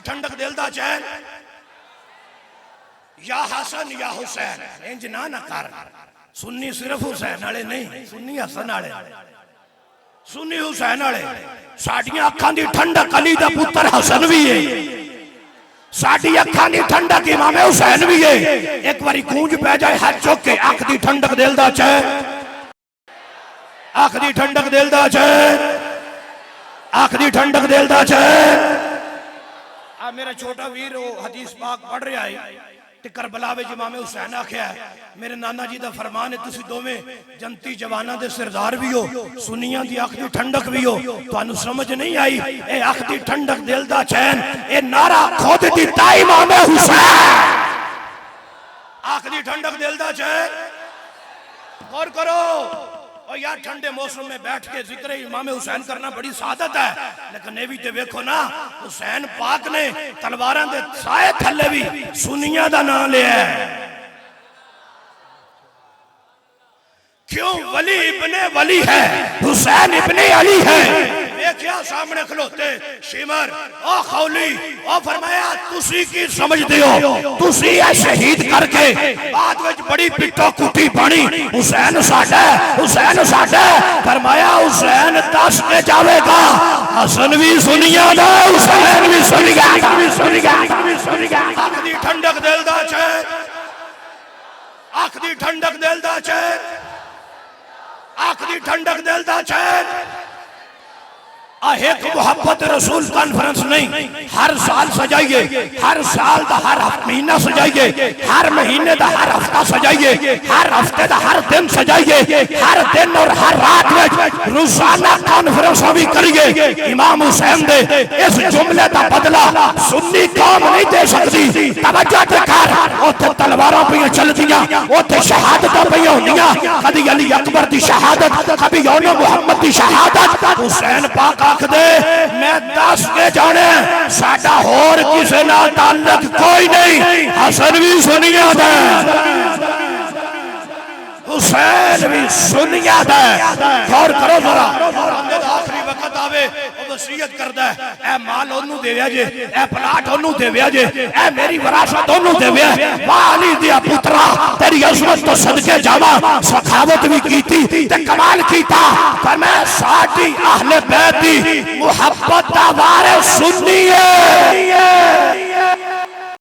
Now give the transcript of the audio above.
ٹھنڈک دل دا چین یا حسن یا حسین انج نہ کر سنی صرف حسین والے نہیں سنی حسن والے سنی حسین والے ساڈیاں اکھاں دی ٹھنڈک علی دا پتر حسن بھی ہے ساڈی اکھاں دی ٹھنڈک امام حسین بھی ہے ایک باری گونج پہ جائے ہاتھ چوک کے اکھ دی ٹھنڈک دل دا چین اکھ دی ٹھنڈک دل دا چین اکھ دی ٹھنڈک دل دا چین میرا چھوٹا ویر وہ حدیث پاک پڑھ رہا ہے کہ کربلا وچ امام حسین آکھیا ہے میرے نانا جی دا فرمان ہے تسی دوویں جنتی جواناں دے سردار بھی ہو سنیاں دی اکھ دی ٹھنڈک بھی ہو تانوں سمجھ نہیں آئی اے اکھ دی ٹھنڈک دل دا چین اے نعرہ خود دیتا امام حسین اکھ دی ٹھنڈک دل دا چین غور کرو اور یار ٹھنڈے موسم میں بیٹھ کے ذکر امام حسین کرنا بڑی سعادت ہے لیکن نیوی تے ویکھو نا حسین پاک نے تلواراں دے سائے تھلے بھی سنیاں دا نام لیا ہے کیوں ولی ابن ولی ہے حسین ابن علی ہے دیکھیا سامنے کھلوتے شمر او خولی او فرمایا تسی کی سمجھتے ہو تسی اے شہید کر کے بعد وچ بڑی پٹو کٹی بانی حسین ساڈا حسین ساڈا فرمایا حسین دس کے جاوے گا حسن بھی سنیا دا حسین بھی سنیا آنکھ دی ٹھنڈک دل دا چین آنکھ دی ٹھنڈک دل دا چین آنکھ دی ٹھنڈک دل دا چین ایک محبت رسول کانفرنس نہیں ہر سال سجائیے ہر سال دا ہر مہینہ سجائیے ہر مہینے دا ہر ہفتہ سجائیے ہر ہفتے دا ہر دن سجائیے ہر دن اور ہر رات میں روزانہ کانفرنس بھی کریے امام حسین دے اس جملے دا بدلہ سنی قوم نہیں دے سکتی توجہ دے کر اوتھے تلواراں پہ چل دیاں اوتھے شہادتاں پہ ہونیاں کبھی علی اکبر دی شہادت کبھی یون محمد دی شہادت حسین پاک آکھ دے میں دس کے جانے ساڈا ہور کسے نال تعلق کوئی نہیں حسن بھی سنیا دے حسین بھی سنیا دے غور کرو ذرا آخری وقت آوے وہ وصیت کردہ ہے اے مال انہوں دے ویا جے اے پلاٹ انہوں دے ویا جے اے میری وراثت انہوں دے ویا والی دیا پترا تیری عظمت تو صدقے جاوا سخاوت بھی کیتی تے کمال کیتا پر میں ساٹھی اہل بیت دی محبت دا وارث سنی ہے